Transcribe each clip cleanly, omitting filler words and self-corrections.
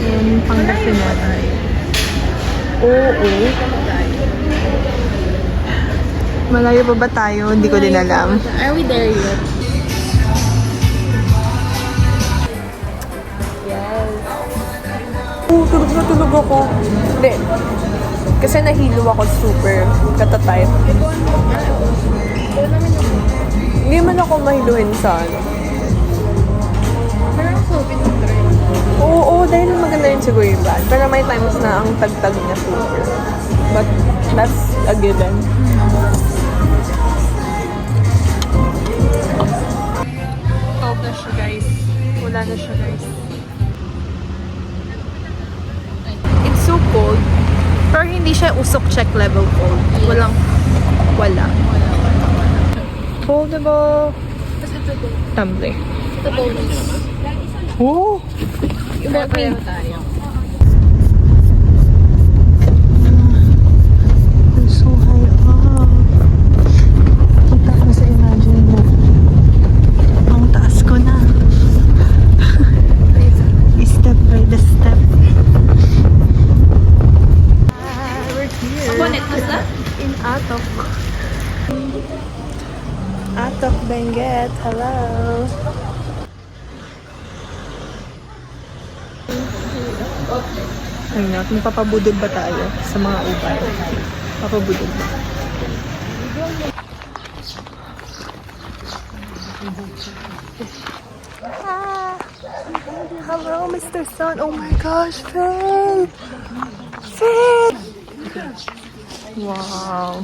in Pangasinan. Oo. Malayo pa ba tayo? Hindi ko din alam. Are we there yet? Yes. Tulog na tulog ako. Hindi. Kasi nahilo ako super kata-type. Hindi man ako mahiluhin sa ano. Parang COVID na Oo, dahil maganda rin siguro yung band. Pero may times na ang tagtag na super. But that's a given. Cold na siya guys. Wala na siya guys. It's so cold. Pero hindi siya usok check level cold. Walang, wala. Foldable tumbler. The bonus. Oh! Pareho tayo. I'm so high up. Kita ko sa imagine mo. Ang taas ko na. Step by the step. We're here. Bonnet, what's that? In Atok. Atok Benguet. Hello. Ayun na, magpapabudod ba tayo sa mga ubay? Papabudod ba? Ah! Hello, Mr. Sun. Oh my gosh, Faye! Faye! Wow!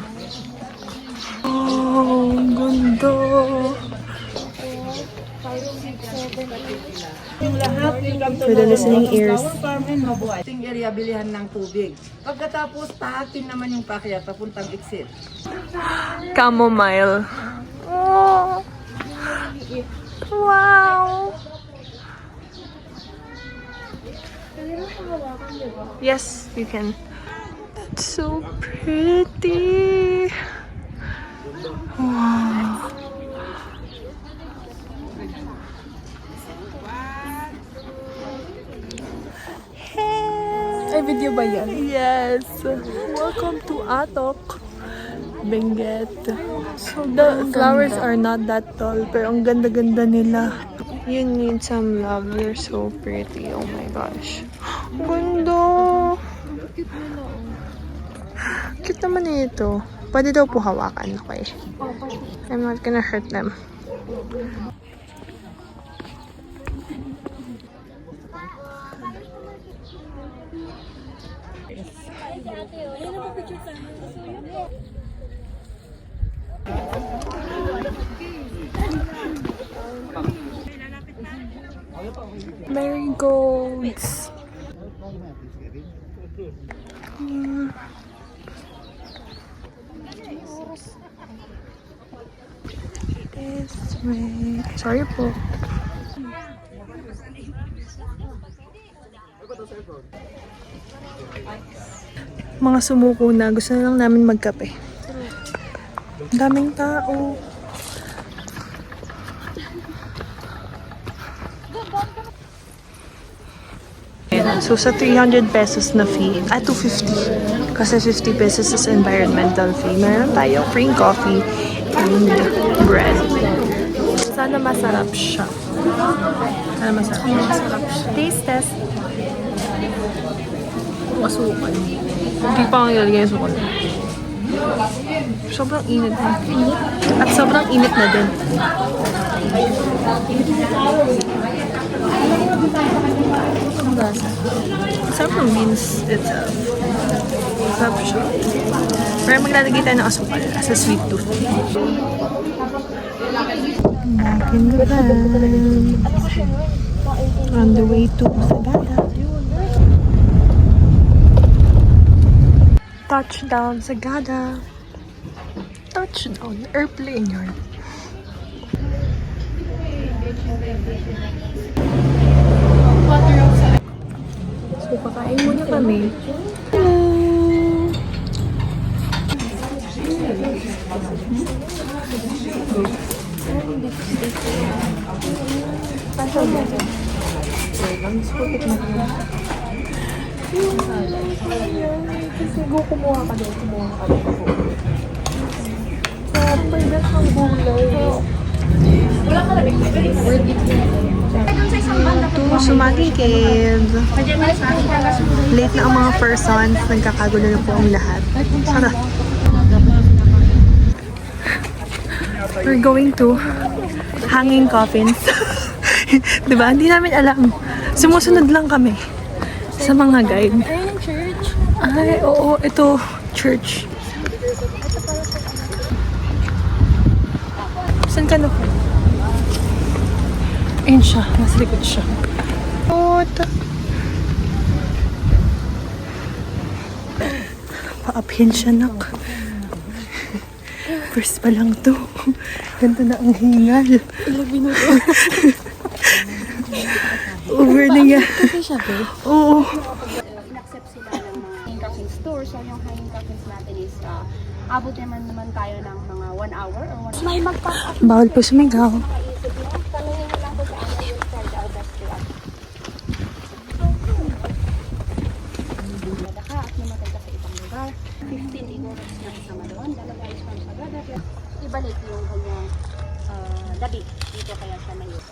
Oh, ang ganda! For the listening ears. Ting area bilihan ng tubig. Pagkatapos, pahakin naman yung pakyat papuntang exit. Chamomile. Oh. Wow. Yes, you can. That's so pretty. Wow. Ay, video ba yan? Yes. Welcome to Atok Benguet. The flowers are not that tall, pero ang ganda-ganda nila. You need some love. You're so pretty. Oh my gosh. Ang ganda. Cute naman ito. Pwede daw po hawakan. Okay. I'm not gonna hurt them. Marigolds. This way. Sorry po. Mga sumuko na. Gusto na lang namin magkape. Ang daming tao. So sa 300 pesos na fee, 250. Kasi 50 pesos is environmental fee. Meron tayong free coffee and bread. Sana masarap siya. Sana masarap siya. Taste test. Masukal. Hindi pa akong ilalagay yung sukal. Sobrang init na. At sobrang init na din. Ang lasa. Sarap ng beans itself. Sarap siya. Pero maglalagay tayo ng asukal as a sweet tooth. Back in the van. On the way to Sagada. Touchdown Sagada. Touchdown. Airplane yun. So, pakain muna kami. Hello. Kasi kumuha ka doon. May dasang gulay. Ito, Sumagi Cave. Late na ang mga persons. Nagkakagulo na po ang lahat. Sarap. We're going to Hanging Coffins. Diba? Hindi namin alam. Sumusunod lang kami sa mga guide. Ayun yung church. Ay, oo. Ito, church. Saan ka na po? Ayun siya. Nasa likod siya. What? Pa-uphill siya, nak. First pa lang to. Ganda na ang hingal. Ilang minuto. Over na yan. Kasi siya, be. Oo. In-accept sila ng mga hanging coffin store. So, yung hanging coffins natin is, abot naman tayo ng mga 1 hour or 1 hour. May mag-pop up. Bawal po sumigaw. Tanungin nyo lang po sa amin. We'll try our best to Nadaka at namatay ka sa ibang lugar. 15 igorats na kasama doon. Dalawa is from Sagada. Ibalik yung kanyang labi. Dito kaya siya na yun.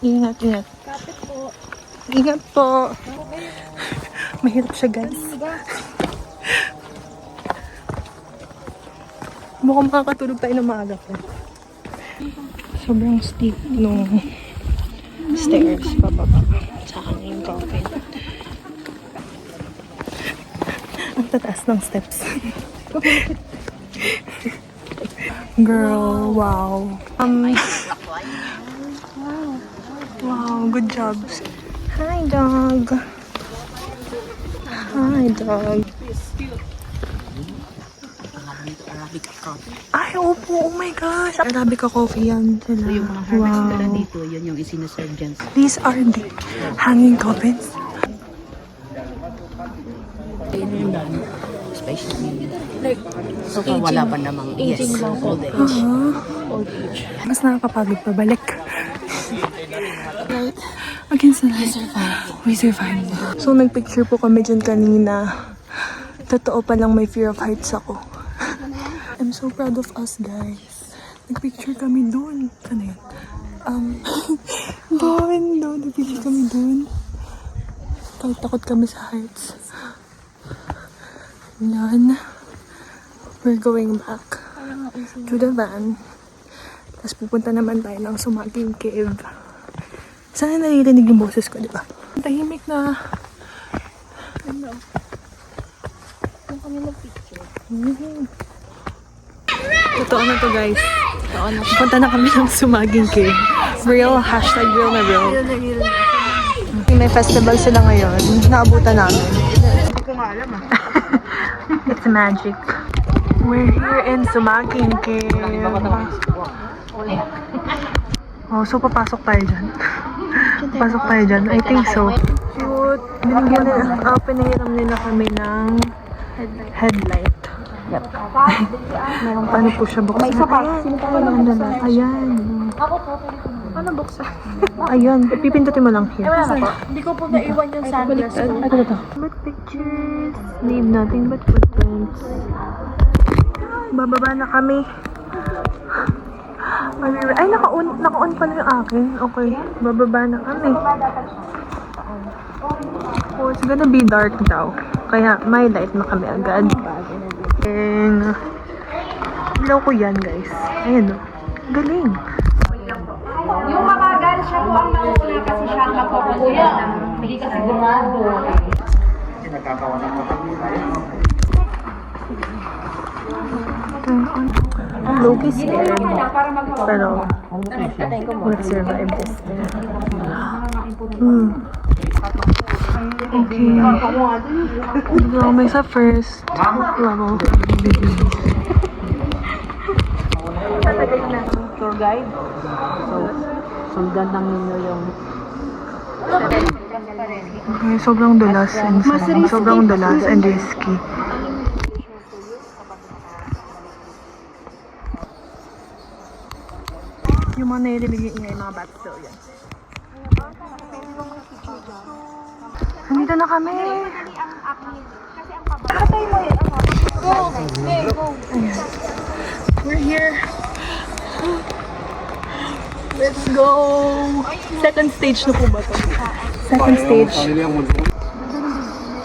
Ingat, ingat. Kapit po. Ingat po. Mahirap siya, guys. Mukhang makakatulog tayo ng maaga po. Sobrang steep nung stairs pababa sa hanging coffin. Ang tataas ng steps. Girl, wow. Wow, good job. Hi, dog. Hi, dog. Ay, opo. Oh my gosh. Arabica coffee yan sila. Yung mga harvest nila Wow. dito, yun yung isinuserve dyan sa These are the hanging coffins. special meal. So far, wala pa namang yes. Old age. Mas nakakapagod pabalik. Right? Against the light. We survived. So, nagpicture po kami dyan kanina. Totoo palang may fear of heights ako. I'm so proud of us, guys. Nagpicture kami dun. Ano yun? Doon. Nagpicture kami dun. Kahit takot kami sa heights. Yan. We're going back to the van. Tapos pupunta naman tayo ng Sumaging Cave. Sana naririnig yung boses ko, di ba? Tahimik na. Ano? Kung kami mag-picture. Totoo na to, guys. Punta na kami ng Sumaging Cave. Real, hashtag real na real. May festival sila ngayon. Naabutan namin. Hindi ko nga alam It's magic. We're here in Sumaging Cave. Oh, so papasok tayo dyan. Papasok tayo dyan. I think so. Cute. Binigyan nila, pinahiram nila kami ng headlight. Yep. Paano po siya buksan? May isa pa. Ayan. Ano buksan? Ayan. Pipindutin mo lang here. Hindi ko po naiwan yung sandals ko. But pictures leave nothing but footprints. Bababa na kami. Ay, naka-on pala yung akin. Okay. Bababa na kami. Oh, it's gonna be dark daw. Kaya may light na kami agad. And ilaw ko yan, guys. Ayan o. Galing. Yung mabagal siya po ang mauna kasi siya ang magpapaguya ng hindi ka sigurado. I'm low-key scared. Pero we'll survive this. Okay. Dito kami sa first level. Tour guide. So, sundan lang ninyo yung Okay, sobrang dulas inside. Sobrang dulas and risky. Yung mga nilililigay niya yung mga bat yun. Nandito na kami. Ayan. We're here. Let's go! Second stage na po ba ito? Second stage.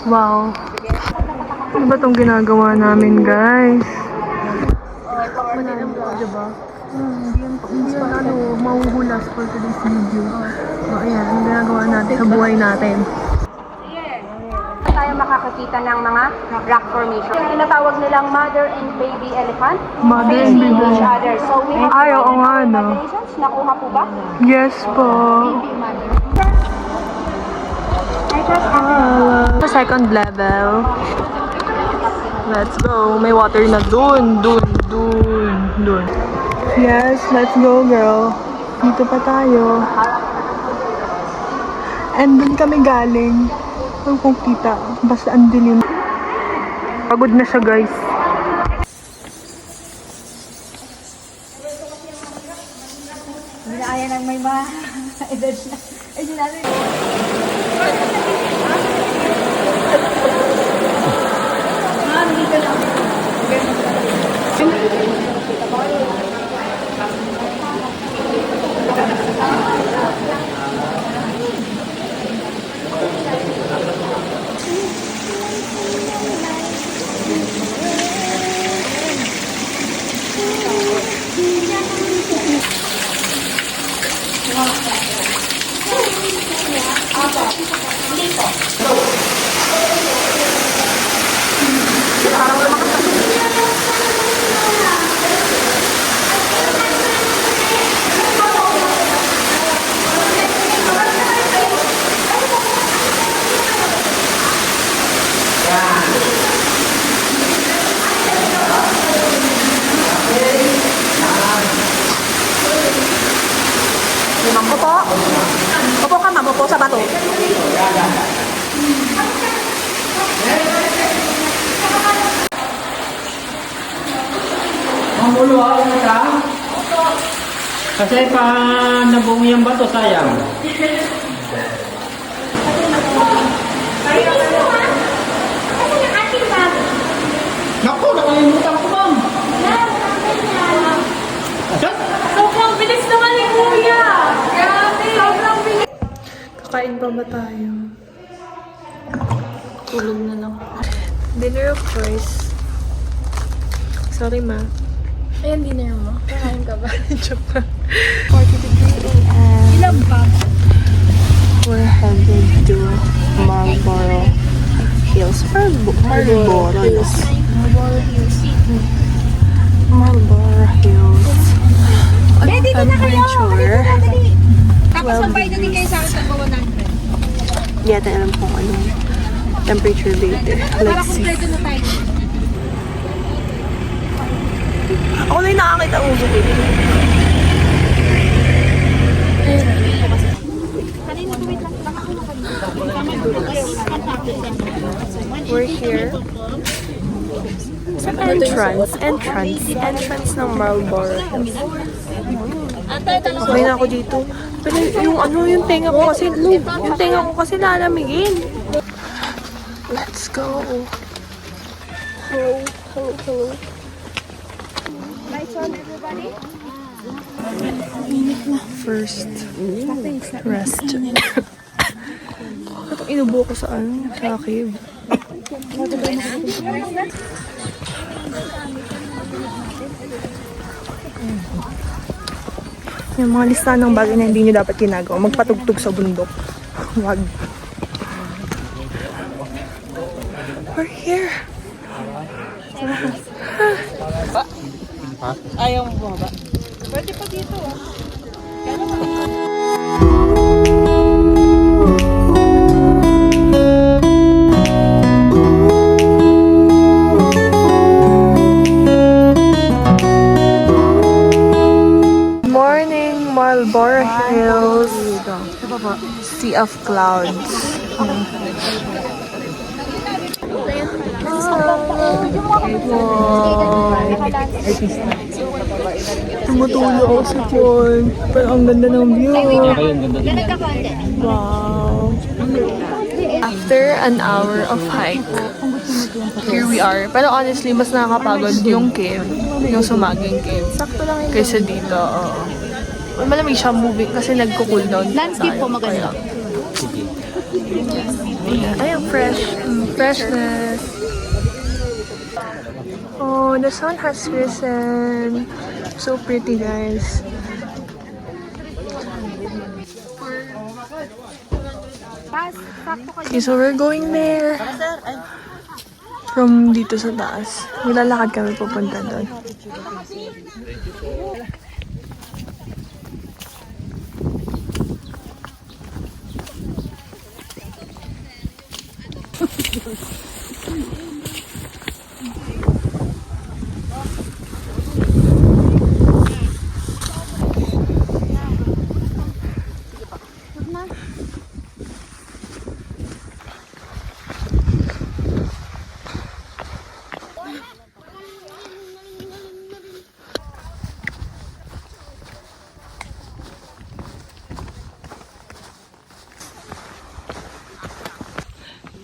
Wow. Ano ba itong ginagawa namin, guys? Diba? Hindi yan mahuhulas for today's video. Ayan, ang ginagawa natin sa buhay natin. Tayo makakakita ng mga rock formation. Yung tinatawag nilang mother and baby elephant. Mother and facing baby. each other. So we have Ay, oo nga, no? imaginations. Nakuha po ba? Yes po. Second level. Let's go. May water na dun. Yes, let's go, girl. Dito pa tayo. And dun kami galing. Kung kita, basta ang dilim. Pagod na siya, guys. Ginaya ng may mga edad na. Ay, sinabi. Opo ka, ma'am. Opo sa bato. Mamuluhan ka? Kasi pa nabungo yung bato, sayang. Naku, nakalimutan ko, ma'am. Asan? Sobrang bilis naman ni Kuya! Grabe! Sobrang bilis! Kakain pa ba tayo? Tulog na lang. Dinner of choice. Sorry, ma. Ayan, dinner mo. Kakain ka ba? Joke lang. 40 a.m. Ilan pa? We're headed to Marlboro Hills. Marlboro Hills. Marlboro Hills. Ang temperature. Tapos sabay na din kayo sa akin sa 100. Hindi natin alam kung anong temperature dito. Para Let's see. kompleto na tayo. Ako na yung nakakita ang uso ko. We're here sa entrance ng Marlboro. Sabay na ako dito. Pero yung tenga ko kasi lalamigin. Let's go. Hello. Nice one, everybody. First rest. Itong inubo ko sa sa cave. Yung mga lista ng bagay na hindi nyo dapat ginagawa. Magpatugtog sa bundok. Wag. We're here. Ayaw mo bumaba? Pwede pa dito, ah. Morning, Marlboro Hills. Sea of clouds. Tumutulo ako sa phone. Pero ang ganda ng view. Wow. After an hour of hike, here we are. Pero honestly, mas nakakapagod yung cave, yung Sumaging Cave. Kaysa dito, oo. Malamig siya moving kasi nagko-cool down. Landscape po maganda. Ay, ang fresh. Freshness. Oh, the sun has risen. So pretty, guys. Okay, so we're going there. From dito sa taas. Nilalakad kami pupunta doon.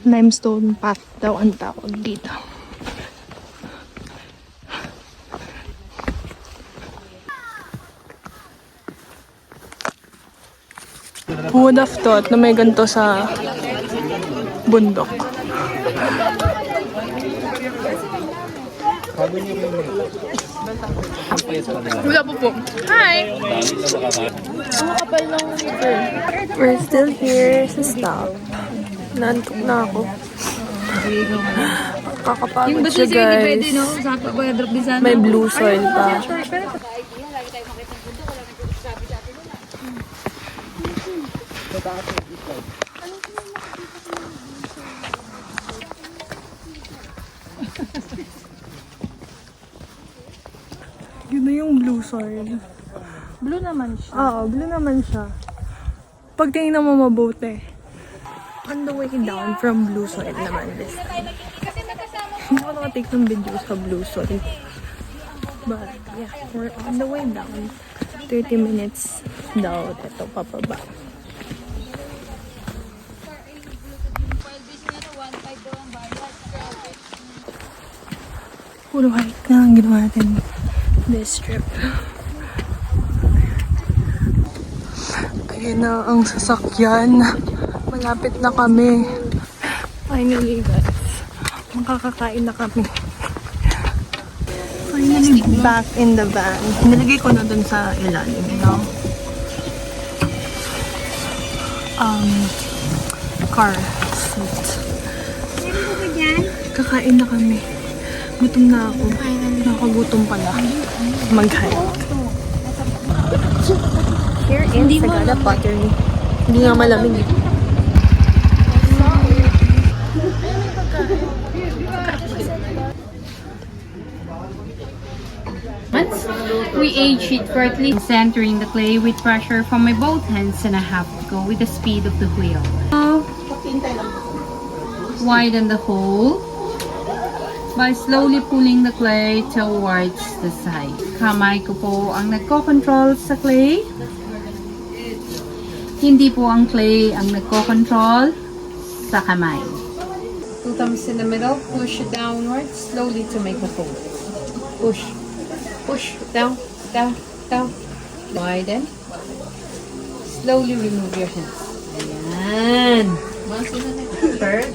Limestone path daw ang tawag dito. Who would have thought na may ganito sa bundok? Wala po. Hi! We're still here sa stop. Nantok na ako. Kakapagod siya, guys. May blue soil pa. Yun na yung blue soil. Blue naman siya. Oo, blue naman siya. Pag tingnan mo mabuti. On the way down from blue soil naman this time. Hindi ko nakatake ng video sa blue soil. But yeah, we're on the way down. 30 minutes daw. Ito, papaba. Puro hike na ang ginawa natin this trip. Ayan na ang sasakyan. Malapit na kami. Finally, guys. Makakakain na kami. Finally, back in the van. Nilagay ko na dun sa ilalim, no? Car seat. Kakain na kami. Gutom na ako. Nakagutom pala. Mag-hike. Here in Sagada Pottery. Hindi nga malamig eh. We age it partly, centering the clay with pressure from my both hands, and I have to go with the speed of the wheel. Widen the hole by slowly pulling the clay towards the side. Kamay ko po ang nagko-control sa clay. Hindi po ang clay ang nagko-control sa kamay. 2 thumbs in the middle, push it downwards slowly to make a fold. Push. Push. Down, down, down. Widen. Slowly remove your hands. Ayan. Perfect.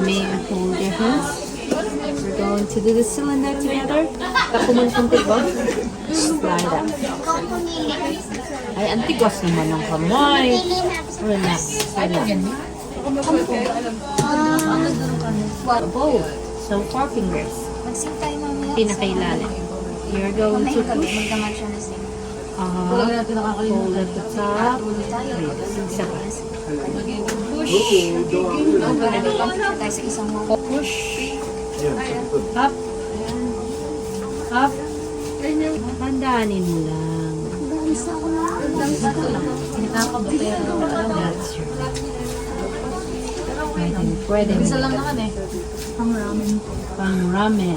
May hold your hands. We're going to do the cylinder together. Takuman kong tiba. Slide up. Ay, antigas naman ang kamay. Relax. Relax. Both. So, 4 fingers. Pinakailalim. You're going to push. Hold at the top. Isa pa. Push. Push. Up. Up. Pandaanin mo lang. Nakakabutero. Pwede. Isa lang naman eh. Pang ramen.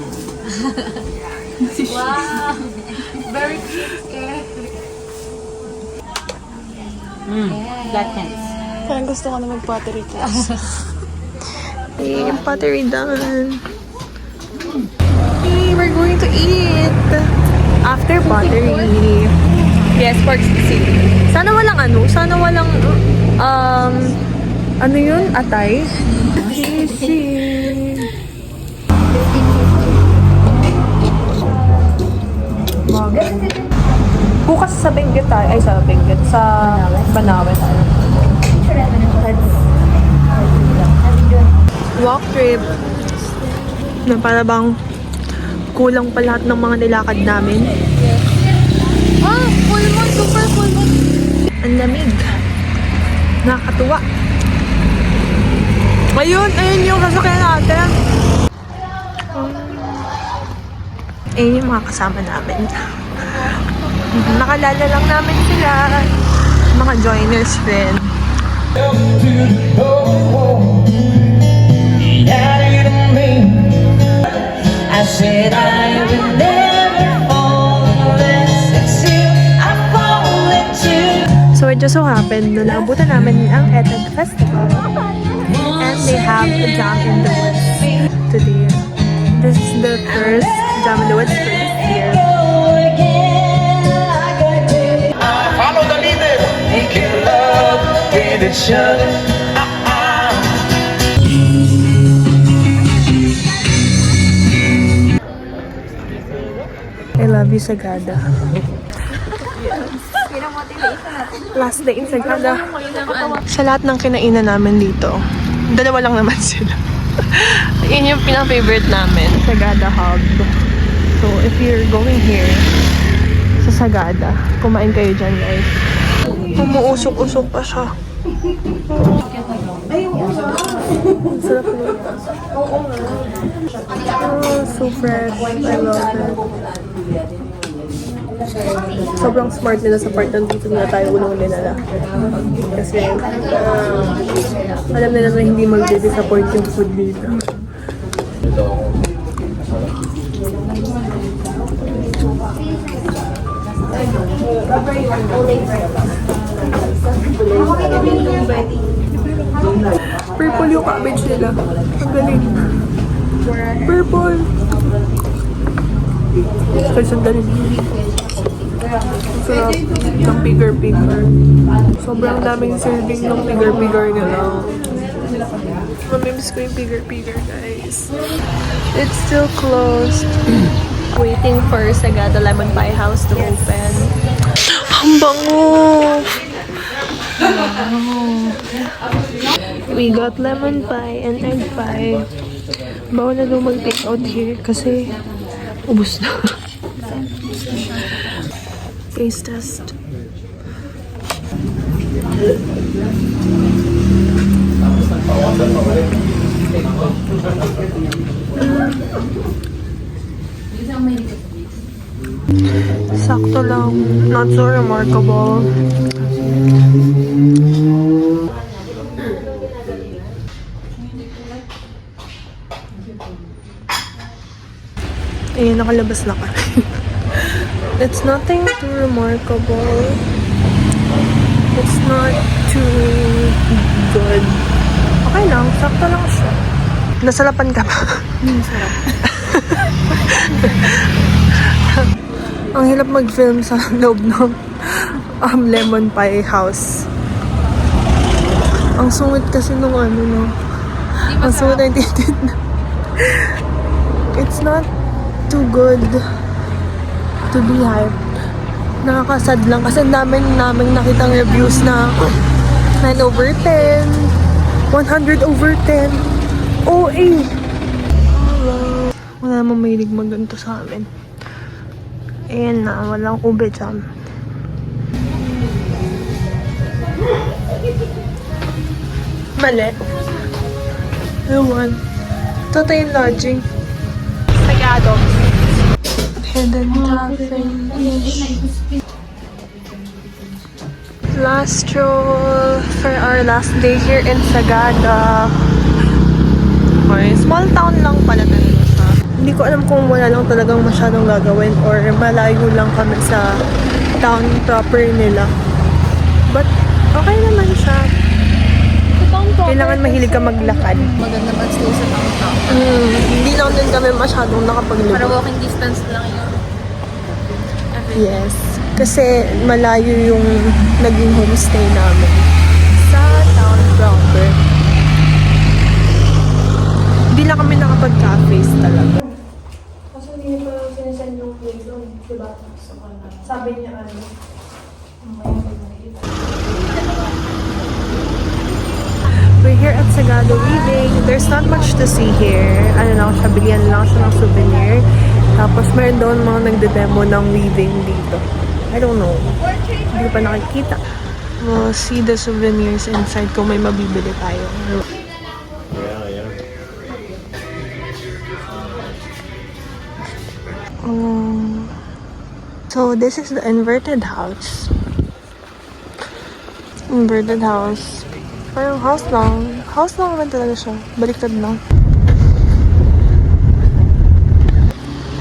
Flat hands. Parang gusto ko na mag-pottery class. Hey, pottery done. Hey, we're going to eat. After pottery. Yes, pork sisig. Sana walang ano yun? Atay? Sisig. Bukas sa Benguet tayo. Ay, sa Benguet. Sa Banawe tayo. Walk trip. Na para bang kulang pa lahat ng mga nilakad namin. Ah, full moon. Super full moon. Ang lamig. Nakakatuwa. Ayun yung sasakyan natin. Ayun yung mga kasama namin. Nakalala lang namin sila. Mga joiners friend. I said I will never fall unless it's you I fall into. So it just so happened na naabutan namin ang ETED Festival. And they have a Jam in the Woods today. This is the first Jam in the Woods for this year. Follow the leader. Making love with each other. I love you, Sagada. Last day in Sagada. Sa lahat ng kinainan namin dito, dalawa lang naman sila. Yun yung pinaka-favorite namin, Sagada Hub. So, if you're going here, sa Sagada, kumain kayo dyan, guys. Umuusok-usok pa siya. Sarap nito. Oh, so fresh. I love it. Sobrang smart nila sa part ng dito na tayo unang dinala. Kasi alam nila na hindi mag-disappoint yung food dito. Purple yung cabbage nila. Ang galing. Purple. Kasi ang galing. Sarap ng pigar-pigar. Sobrang daming serving ng pigar-pigar nila. Mamimiss ko yung pigar-pigar, guys. It's still closed. Waiting for Sagada Lemon Pie House to open. Ang bango! We got lemon pie and egg pie. Bawal na daw mag-take out here kasi ubos na. Taste test. Sakto lang. Not so remarkable. Ayun, nakalabas na kami. It's nothing too remarkable. It's not too good. Okay lang, sakto lang siya. Nasarapan ka pa? Sarap. Ang hirap mag-film sa loob ng lemon pie house. Ang sungit kasi nung ano, no? Ang sungit na titit na. It's not too good to be hyped. Nakakasad lang kasi namin nakitang reviews na 9 over 10, 100 over 10, OA. Wala namang mahilig maganto sa amin. Ayan na, walang ube jam. Mali. Ewan. Ito tayo yung lodging. Sagado. Hidden Cafe. last stroll for our last day here in Sagada. Okay, small town lang pala talaga siya. Hindi ko alam kung wala lang talagang masyadong gagawin or malayo lang kami sa town proper nila. But okay naman siya. Kailangan mahilig ka maglakad. Maganda mag-stay sa town. Hindi lang din kami masyadong nakapaglibot. Para walking distance lang yun. Yes. Kasi malayo yung naging homestay namin sa town proper. Hindi lang kami nakapag-cafes talaga. Kasi hindi pa sinesend yung play doon, diba? Sabi niya ano. We're here at Sagada Weaving. There's not much to see here. Ano lang siya, bilihan lang siya ng souvenir. Tapos meron doon mga nagde-demo ng weaving dito. I don't know. Hindi pa nakikita. We'll see the souvenirs inside kung may mabibili tayo. So this is the inverted house. Inverted house. Parang house lang. House lang naman talaga siya. Baliktad lang.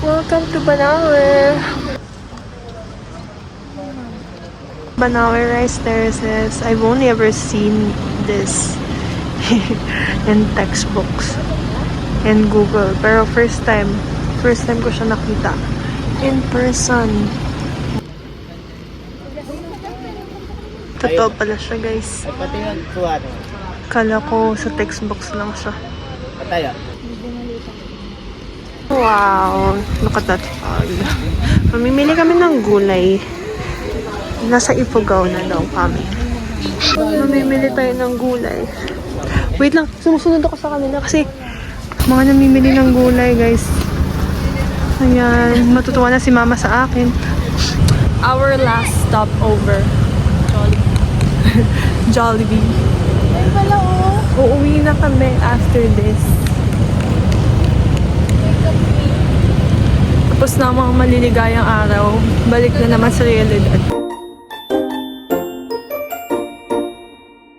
Welcome to Banawe. Banawe Rice Terraces. I've only ever seen this in textbooks and Google. Pero first time ko siya nakita in person. Totoo pala siya, guys. Pati yung tuwa. Kala ko sa textbooks lang siya. Pataya. Wow! Look at that fog. Mamimili kami ng gulay. Nasa Ifugao na daw kami. Mamimili tayo ng gulay. Wait lang, sumusunod ako sa kanila kasi mga namimili ng gulay, guys. Ayan, matutuwa na si mama sa akin. Our last stop over. Jollibee. Ay, pala uuwi na kami after this. Tapos na ang mga maliligayang araw, balik na naman sa realidad.